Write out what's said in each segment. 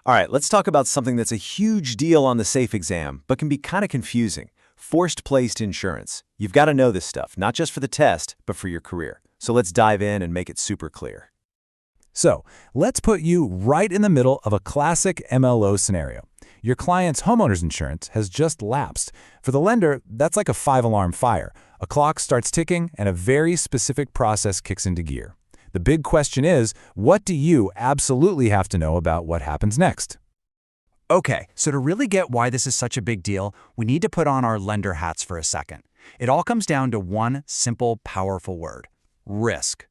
All right, let's talk about something that's a huge deal on the SAFE exam, but can be kind of confusing. Forced placed insurance. You've got to know this stuff, not just for the test, but for your career. So let's dive in and make it super clear. So, let's put you right in the middle of a classic MLO scenario. Your client's homeowner's insurance has just lapsed. For the lender, that's like a 5-alarm fire. A clock starts ticking and a very specific process kicks into gear. The big question is, what do you absolutely have to know about what happens next? Okay, so to really get why this is such a big deal, we need to put on our lender hats for a second. It all comes down to one simple, powerful word: risk.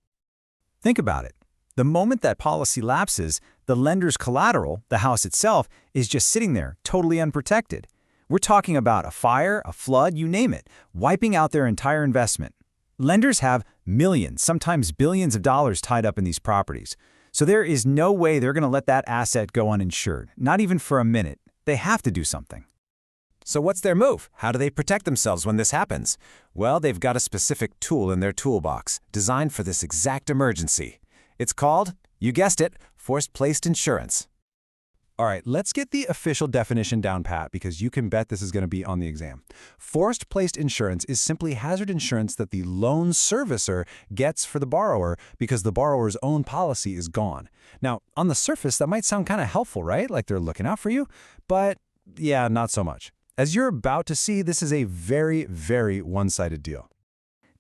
Think about it. The moment that policy lapses, the lender's collateral, the house itself, is just sitting there, totally unprotected. We're talking about a fire, a flood, you name it, wiping out their entire investment. Lenders have millions, sometimes billions of dollars tied up in these properties. So there is no way they're going to let that asset go uninsured, not even for a minute. They have to do something. So what's their move? How do they protect themselves when this happens? Well, they've got a specific tool in their toolbox, designed for this exact emergency. It's called, you guessed it, forced-placed insurance. All right, let's get the official definition down pat because you can bet this is going to be on the exam. Forced-placed insurance is simply hazard insurance that the loan servicer gets for the borrower because the borrower's own policy is gone. Now, on the surface, that might sound kind of helpful, right? Like they're looking out for you, but yeah, not so much. As you're about to see, this is a very, very one-sided deal.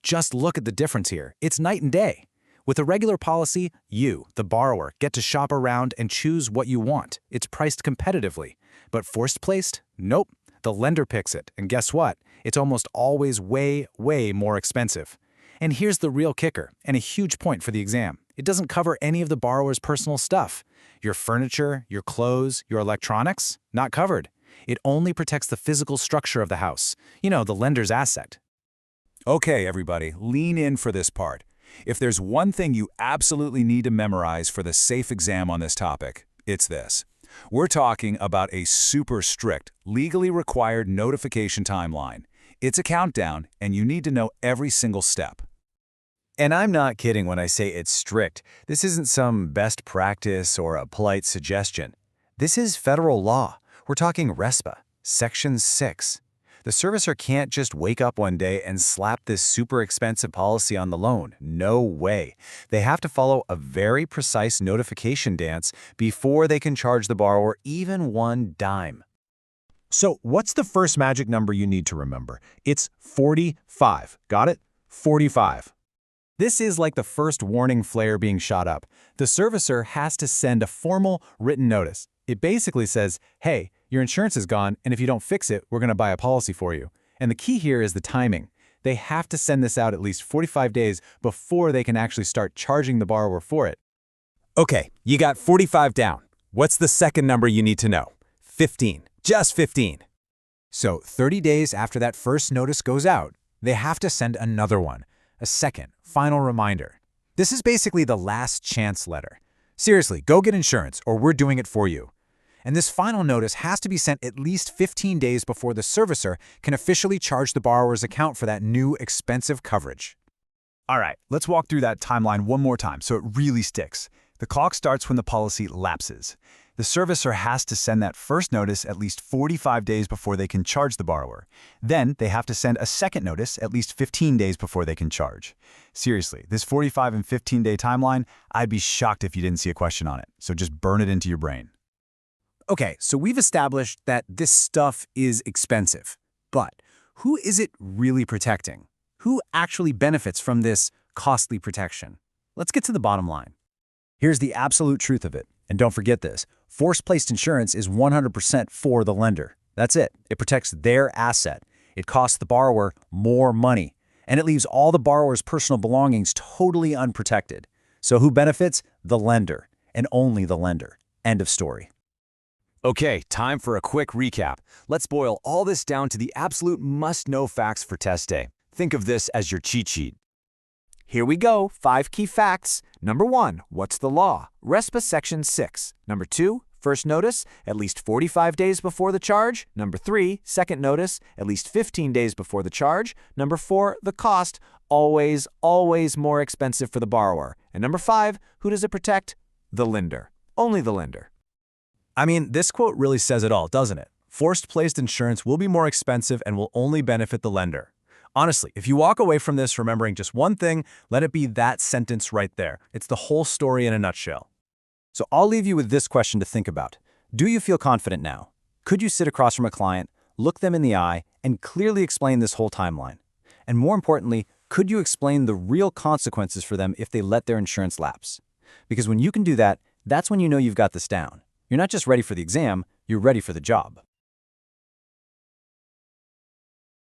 Just look at the difference here. It's night and day. With a regular policy, you, the borrower, get to shop around and choose what you want. It's priced competitively. But forced placed? Nope. The lender picks it. And guess what? It's almost always way, way more expensive. And here's the real kicker, and a huge point for the exam. It doesn't cover any of the borrower's personal stuff. Your furniture, your clothes, your electronics? Not covered. It only protects the physical structure of the house. You know, the lender's asset. Okay, everybody, lean in for this part. If there's one thing you absolutely need to memorize for the SAFE exam on this topic, it's this. We're talking about a super strict, legally required notification timeline. It's a countdown, and you need to know every single step. And I'm not kidding when I say it's strict. This isn't some best practice or a polite suggestion. This is federal law. We're talking RESPA, Section 6. The servicer can't just wake up one day and slap this super expensive policy on the loan. No way. They have to follow a very precise notification dance before they can charge the borrower even one dime. So what's the first magic number you need to remember? It's 45. Got it? 45. This is like the first warning flare being shot up. The servicer has to send a formal written notice. It basically says, hey, your insurance is gone, and if you don't fix it, we're going to buy a policy for you. And the key here is the timing. They have to send this out at least 45 days before they can actually start charging the borrower for it. Okay, you got 45 down. What's the second number you need to know? 15. Just 15. So 30 days after that first notice goes out, they have to send another one, a second, final reminder. This is basically the last chance letter. Seriously, go get insurance, or we're doing it for you. And this final notice has to be sent at least 15 days before the servicer can officially charge the borrower's account for that new expensive coverage. All right, let's walk through that timeline one more time so it really sticks. The clock starts when the policy lapses. The servicer has to send that first notice at least 45 days before they can charge the borrower. Then they have to send a second notice at least 15 days before they can charge. Seriously, this 45 and 15-day timeline, I'd be shocked if you didn't see a question on it, so just burn it into your brain. Okay, so we've established that this stuff is expensive. But who is it really protecting? Who actually benefits from this costly protection? Let's get to the bottom line. Here's the absolute truth of it. And don't forget this, forced-placed insurance is 100% for the lender. That's it. It protects their asset. It costs the borrower more money. And it leaves all the borrower's personal belongings totally unprotected. So who benefits? The lender. And only the lender. End of story. Okay, time for a quick recap. Let's boil all this down to the absolute must-know facts for test day. Think of this as your cheat sheet. Here we go, 5 key facts. Number 1, what's the law? RESPA Section 6. Number 2, first notice, at least 45 days before the charge. Number 3, second notice, at least 15 days before the charge. Number 4, the cost, always, always more expensive for the borrower. And number 5, who does it protect? The lender. Only the lender. I mean, this quote really says it all, doesn't it? Forced-placed insurance will be more expensive and will only benefit the lender. Honestly, if you walk away from this remembering just one thing, let it be that sentence right there. It's the whole story in a nutshell. So I'll leave you with this question to think about. Do you feel confident now? Could you sit across from a client, look them in the eye, and clearly explain this whole timeline? And more importantly, could you explain the real consequences for them if they let their insurance lapse? Because when you can do that, that's when you know you've got this down. You're not just ready for the exam, you're ready for the job.